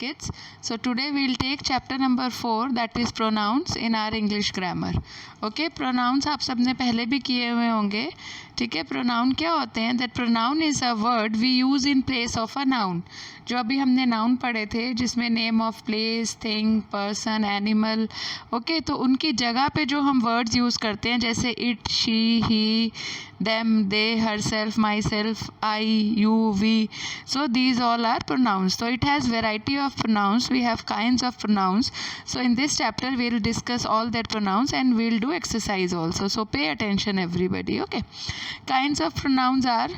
kids. So today we'll take chapter number 4, that is pronouns in our English grammar. Okay, pronouns आप सबने पहले भी किए हुए होंगे. ठीक है, प्रोनाउन क्या होते हैं? That pronoun is a word we use in place of a noun. जो अभी हमने नाउन पढ़े थे जिसमें name of place, thing, person, animal. Okay, तो उनकी जगह पे जो हम वर्ड्स यूज़ करते हैं जैसे it, she, he, them, they, herself, myself, I, you, we. So these all are pronouns. So it has variety of pronouns. We have kinds of pronouns. So in this chapter we will discuss all that pronouns and we will do exercise also. So pay attention everybody. Okay. Kinds of pronouns are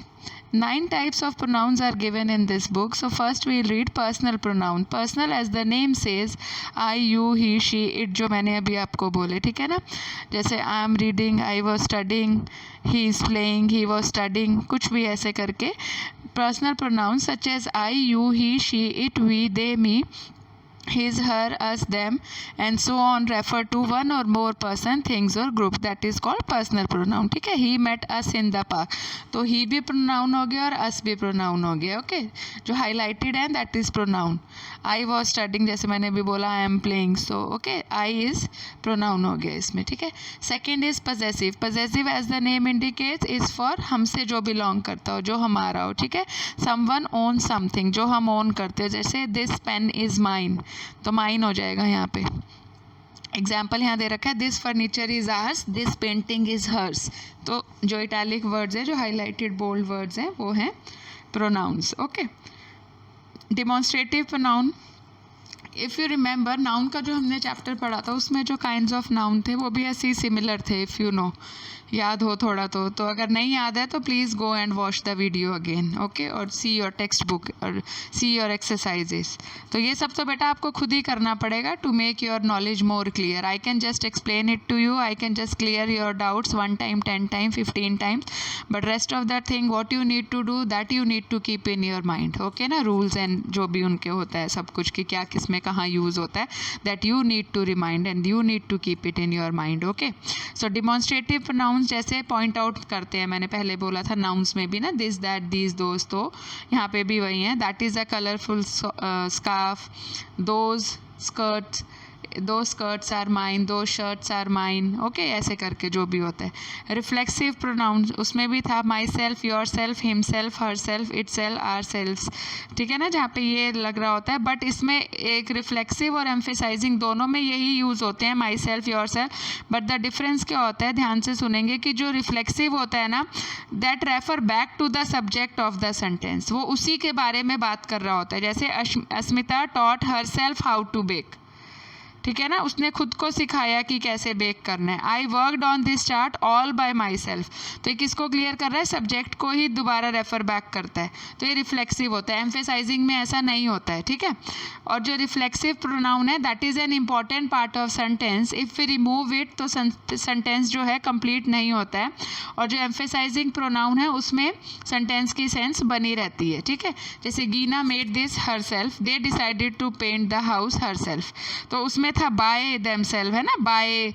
9 types of pronouns are given in this book. So first we will read personal pronoun. Personal as the name says, I, you, he, she, it, जो मैंने अभी आपको बोले. ठीक है ना? जैसे I am reading, I was studying, he is playing, he was studying, कुछ भी ऐसे करके. Personal pronouns such as I, you, he, she, it, we, they, me, his, her, us, them, and so on refer to one or more person, things or group. That is called personal pronoun. ठीक है, he met us in the park. तो he भी pronoun हो गया और us भी pronoun हो गया. ओके, जो highlighted है that is pronoun. I was studying, जैसे मैंने भी बोला I am playing. So okay, I is pronoun हो गया इसमें. ठीक है. Second is possessive. Possessive as the name indicates is for हमसे जो belong करता हो, जो हमारा हो. ठीक है. Someone owns something, जो हम own करते हो. जैसे this pen is mine, तो माइन हो जाएगा यहाँ पे. एग्जाम्पल यहाँ दे रखा है this furniture is ours, this painting is hers. तो जो इटैलिक वर्ड्स हैं, जो हाईलाइटेड बोल्ड वर्ड्स हैं, वो हैं pronouns. Okay, demonstrative pronoun. If you remember, noun का जो हमने चैप्टर पढ़ा था उसमें जो काइंड्स ऑफ नाउन थे वो भी ऐसे ही सिमिलर थे. इफ़ यू नो, याद हो थोड़ा तो अगर नहीं याद है तो please go and watch the video again. Okay, और सी योर टेक्स्ट बुक और सी योर एक्सरसाइजेस. तो ये सब तो बेटा आपको खुद ही करना पड़ेगा to make your knowledge more clear. I can just explain it to you, I can just clear your doubts 1 time, 10 time, 15 times, but rest of that thing what you need to do, that you need to keep in your mind. Okay ना, rules and जो भी उनके होता है सब कुछ कि क्या किस में कहाँ यूज़ होता है, that you need to remind and you need to keep it in your mind. Okay, so demonstrative pronouns जैसे पॉइंट आउट करते हैं, मैंने पहले बोला था नाउन्स में भी ना, दिस, दैट, दीज, दोज, तो यहाँ पे भी वही है. That is a colourful scarf, those skirts, दो स्कर्ट्स आर माइन, दो शर्ट्स आर माइन. ओके, ऐसे करके जो भी होता है. रिफ्लेक्सिव प्रोनाउंस उसमें भी था myself, yourself, himself, herself, itself, ourself. ठीक है ना, जहाँ पे ये लग रहा होता है. बट इसमें एक रिफ्लेक्सिव और एम्फेसाइजिंग दोनों में यही यूज़ होते हैं, my self, your self. But the difference क्या होता है, ध्यान से सुनेंगे कि जो रिफ्लेक्सिव होता है ना, that refer back to the subject of the sentence. वो उसी के बारे में बात कर रहा होता है. जैसे Asmita taught herself how to bake. ठीक है ना, उसने खुद को सिखाया कि कैसे बेक करना है. I worked on this chart all bye my self. तो ये किसको क्लियर कर रहा है, सब्जेक्ट को ही दोबारा रेफर बैक करता है. तो ये रिफ्लेक्सिव होता है. एम्फेसाइजिंग में ऐसा नहीं होता है. ठीक है. और जो रिफ्लेक्सिव प्रोनाउन है that is an important part of sentence. If we remove it तो सेंटेंस जो है कंप्लीट नहीं होता है. और जो एम्फेसाइजिंग प्रोनाउन है उसमें सेंटेंस की सेंस बनी रहती है. ठीक है. जैसे Gina made this herself, they decided to paint the house herself. तो उसमें था बाय देमसेल्फ, है ना, बाय,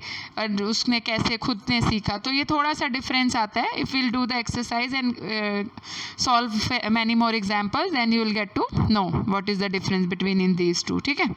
उसने कैसे खुद ने सीखा. तो ये थोड़ा सा डिफरेंस आता है. If will do the exercise and solve many more examples then you will get to know what is the difference between in these two. ठीक है.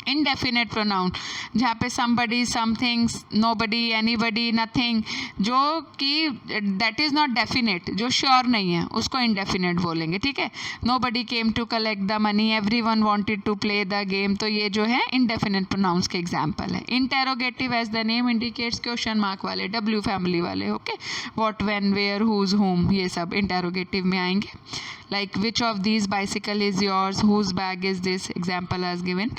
इनडेफिनेट प्रोनाउन जहाँ पे somebody, something, nobody, anybody, nothing, जो कि that is not definite, जो sure नहीं है उसको इनडेफिनेट बोलेंगे. ठीक है. nobody came to collect the money, everyone wanted to play the game. तो ये जो है इनडेफिनेट प्रोनाउंस के एग्जाम्पल है. Interrogative as the name indicates, question mark वाले, डब्ल्यू फैमिली वाले. Okay, what, when, where, whose, whom, ये सब इंटेरोगेटिव में आएंगे. Like which of these bicycle is yours, whose bag is this, example as given.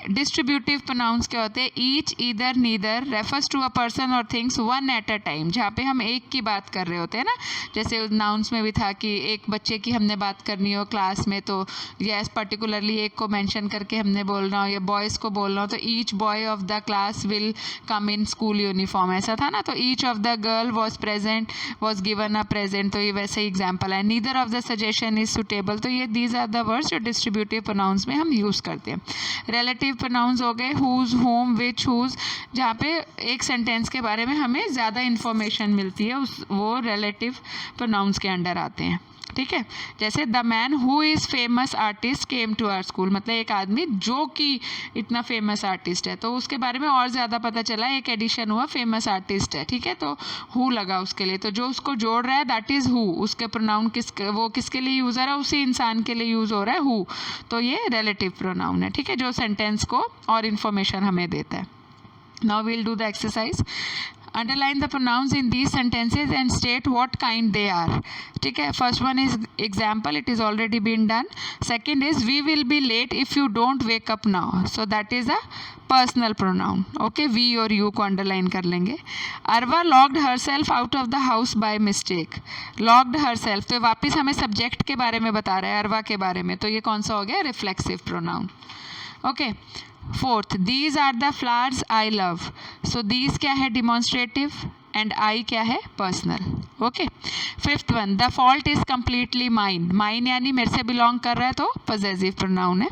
Distributive pronouns क्या होते हैं, each, either, neither, refers to a person और things one at a time. जहाँ पे हम एक की बात कर रहे होते हैं ना, जैसे नाउन्स में भी था कि एक बच्चे की हमने बात करनी हो क्लास में तो यस पर्टिकुलरली एक को मेंशन करके हमने बोलना हो, या बॉयज़ को बोलना हो तो each boy of the class will come in school uniform, ऐसा था ना. तो each of the girl was present, was given a present. तो ये वैसे ही एग्जाम्पल है. Neither of the suggestion is suitable. तो ये दीज आर द वर्ड्स जो डिस्ट्रीब्यूटिव प्रोनाउंस में हम यूज़ करते हैं. रिलेटिव प्रोनाउंस हो गए हुज, होम, विच, हुज, जहाँ पे एक सेंटेंस के बारे में हमें ज़्यादा इन्फॉर्मेशन मिलती है, उस वो रिलेटिव प्रोनाउंस के अंडर आते हैं. ठीक है, जैसे the man who is famous artist came to our school, मतलब एक आदमी जो कि इतना फेमस आर्टिस्ट है, तो उसके बारे में और ज़्यादा पता चला, एक एडिशन हुआ, फेमस आर्टिस्ट है, ठीक है, तो हु लगा उसके लिए, तो जो उसको जोड़ रहा है दैट इज़ हु, उसके प्रोनाउन वो किसके लिए यूज़ हो रहा है, उसी इंसान के लिए यूज़ हो रहा है हु, तो ये रिलेटिव प्रोनाउन है, ठीक है, जो सेंटेंस को और इन्फॉर्मेशन हमें देता है. Now we'll do the exercise. Underline the pronouns in these sentences and state what kind they are. ठीक है, first one is example, it is already been done. Second is we will be late if you don't wake up now. So that is a personal pronoun. Okay, we और you को underline कर लेंगे. Arva locked herself out of the house by mistake. Locked herself, तो वापस हमें subject के बारे में बता रहा है, अरवा के बारे में, तो ये कौन सा हो गया, reflexive pronoun. Okay. Fourth, these are the flowers I love. So these क्या है, डिमॉन्स्ट्रेटिव, एंड आई क्या है, personal. Okay. Fifth one, the fault is completely mine. Mine यानी मेरे से बिलोंग कर रहा है, तो पॉसेसिव प्रोनाउन है.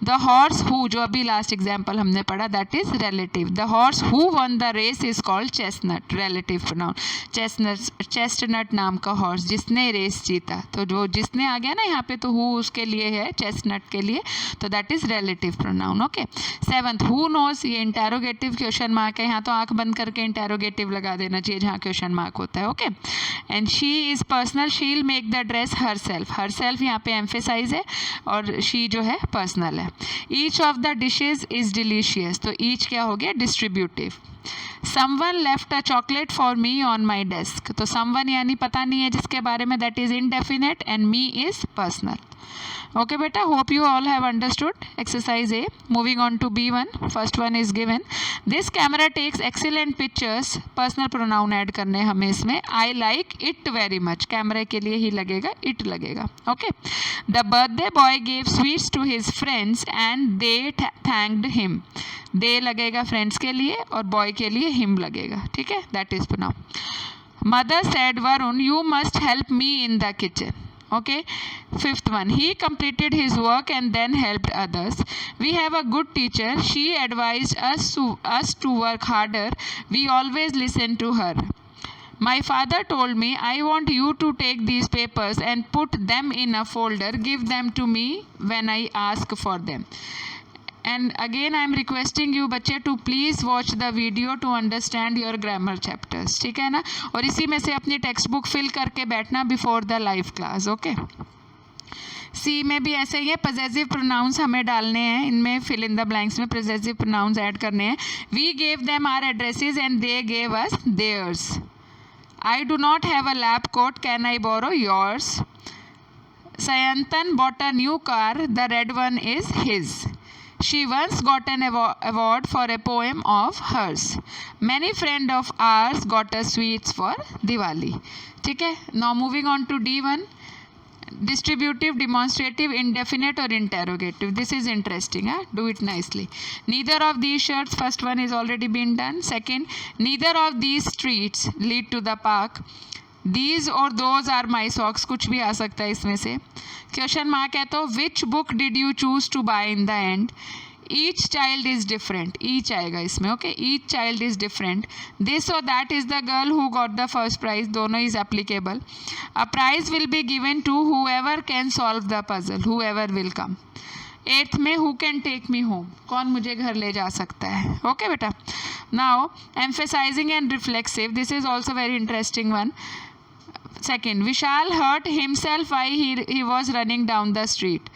द हॉर्स हु, जो अभी लास्ट एग्जाम्पल हमने पढ़ा, that is relative. The horse who won the race is called Chestnut, relative pronoun. Chestnut नाम का हॉर्स, जिसने रेस जीता, तो जो जिसने आ गया ना यहाँ पे, तो हु उसके लिए है, चेस्टनट के लिए, तो that is relative pronoun. Okay. Seventh, who knows, ये इंटेरोगेटिव क्वेश्चन मार्क है, यहाँ तो आंख बंद करके इंटेरोगेटिव लगा देना चाहिए जहाँ क्वेश्चन मार्क होता है. Okay. And she is personal, she will make the dress her self. Her self यहाँ पे एम्फेसाइज है, और शी जो है पर्सनल है. Each of the dishes is delicious, तो ईच क्या हो गया, distributive. Someone left a chocolate for me on my desk, तो समवन यानी पता नहीं है जिसके बारे में, that is indefinite, and me is personal. Okay beta, hope you all have understood exercise A. Moving on to B1, first one is given, this camera takes excellent pictures. personal pronoun add करने हमें इसमें. I like it very much, कैमरे के लिए ही लगेगा, it लगेगा. Okay. The birthday boy gave sweets to his friends and they thanked him. they लगेगा friends के लिए, और boy के लिए him लगेगा, ठीक है, that is pronoun. Mother said, Varun, you must help me in the kitchen. Okay. Fifth one, he completed his work and then helped others. We have a good teacher, she advised us to work harder, we always listen to her. My father told me, I want you to take these papers and put them in a folder, give them to me when I ask for them. And again I am requesting you बच्चे to please watch the video to understand your grammar chapters. ठीक है ना, और इसी में से अपनी text book fill करके बैठना before the live class. Okay. C में भी ऐसे ही है, पॉसेसिव प्रोनाउंस हमें डालने हैं, इनमें फिल इन द ब्लैंक्स में पॉसेसिव प्रोनाउंस ऐड करने हैं. We gave them our addresses and they gave us theirs. I do not have a lab coat, can I borrow yours. Sayantan bought a new car, the red one is his. She once got an award for a poem of hers. Many friends of ours got us sweets for Diwali. ठीक है. Now moving on to D1. Distributive, demonstrative, indefinite or interrogative. This is interesting. Do it nicely. Neither of these shirts, first one is already been done. Second, neither of these streets lead to the park. These or those are my socks, कुछ भी आ सकता है इसमें से. Question mark है तो which book did you choose to buy in the end. Each child is different, each आएगा इसमें. Okay. each child is different. This or that is the girl who got the first prize, दोनों is applicable. A prize will be given to whoever can solve the puzzle, whoever will come. 8th में who can take me home, कौन मुझे घर ले जा सकता है. Okay बेटा. Now emphasizing and reflexive, this is also very interesting one. Second, Vishal hurt himself while he was running down the street.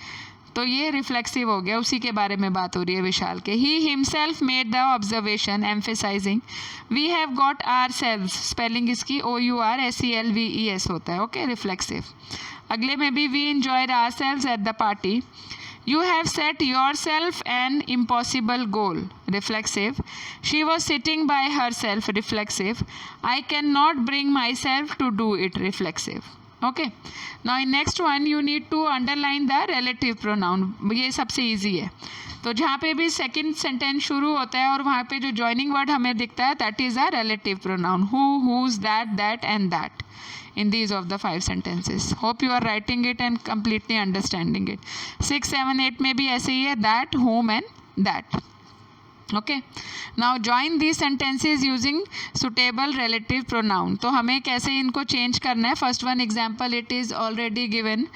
तो ये रिफ्लेक्सिव हो गया, उसी के बारे में बात हो रही है विशाल के. He himself made the observation, emphasizing. We have got ourselves, spelling इसकी OURSELVES होता है. ओके. रिफ्लेक्सिव. अगले में भी we enjoyed ourselves at the party. You have set yourself an impossible goal. Reflexive. She was sitting by herself. Reflexive. I cannot bring myself to do it. Reflexive. Okay. Now in next one you need to underline the relative pronoun. ये सबसे easy है. तो जहाँ पे भी second sentence शुरू होता है और वहाँ पे जो जॉइनिंग वर्ड हमें दिखता है, that is a relative pronoun. Who, whose, that and that. In these of the 5 sentences. Hope you are writing it and completely understanding it. 6, 7, 8 में भी ऐसे ही है, that, whom and that. Okay, now join the sentences using suitable relative pronoun. तो हमें कैसे इनको change करना है, first one example it is already given.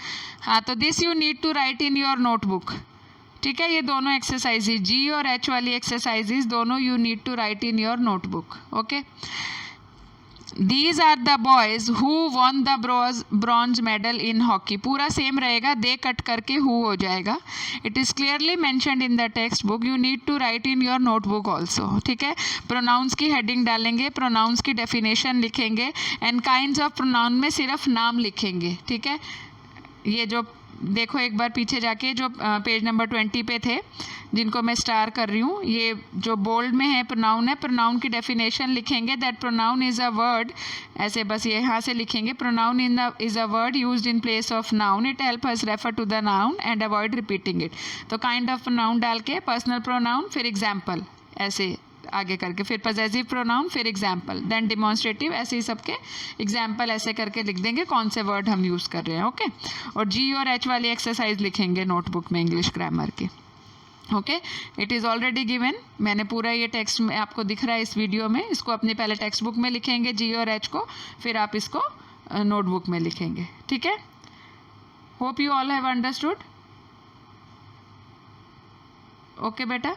हाँ, तो this you need to write in your notebook. ठीक है, ये दोनों एक्सरसाइजेज जी और एच वाली एक्सरसाइजेज दोनों you need to write in your notebook. Okay, these are the boys who won the bronze medal in hockey. पूरा सेम रहेगा, they cut करके हु हो जाएगा। It is clearly mentioned in the textbook, you need to write in your notebook also. ठीक है, pronounce की heading डालेंगे, pronounce की डेफिनेशन लिखेंगे, एंड काइंड्स ऑफ प्रोनाउन में सिर्फ नाम लिखेंगे। ठीक है, ये जो देखो एक बार पीछे जाके जो पेज नंबर 20 पे थे, जिनको मैं स्टार कर रही हूँ, ये जो बोल्ड में है प्रोनाउन है, प्रोनाउन की डेफिनेशन लिखेंगे। That pronoun is a word, ऐसे बस ये यहाँ से लिखेंगे, pronoun is a word used in place of noun, it help us refer to the noun and avoid repeating it. तो काइंड ऑफ प्रोनाउन डाल के पर्सनल प्रोनाउन, फिर एग्जाम्पल, ऐसे आगे करके, फिर पजेसिव प्रोनाउन, फिर एग्जाम्पल, देन डिमॉन्स्ट्रेटिव, ऐसे ही सबके एग्जाम्पल ऐसे करके लिख देंगे कौन से वर्ड हम यूज़ कर रहे हैं। ओके, और जी और एच वाली एक्सरसाइज लिखेंगे नोटबुक में इंग्लिश ग्रामर की। Okay, it is already given, मैंने पूरा ये टेक्स्ट में आपको दिख रहा है इस वीडियो में। इसको अपने पहले टेक्स्ट बुक में लिखेंगे जी और एच को, फिर आप इसको नोटबुक में लिखेंगे। ठीक है, hope you all have understood. Okay बेटा,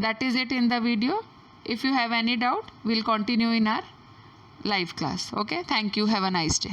that is it in the video. If you have any doubt, we'll continue in our live class. Okay, thank you, have a nice day.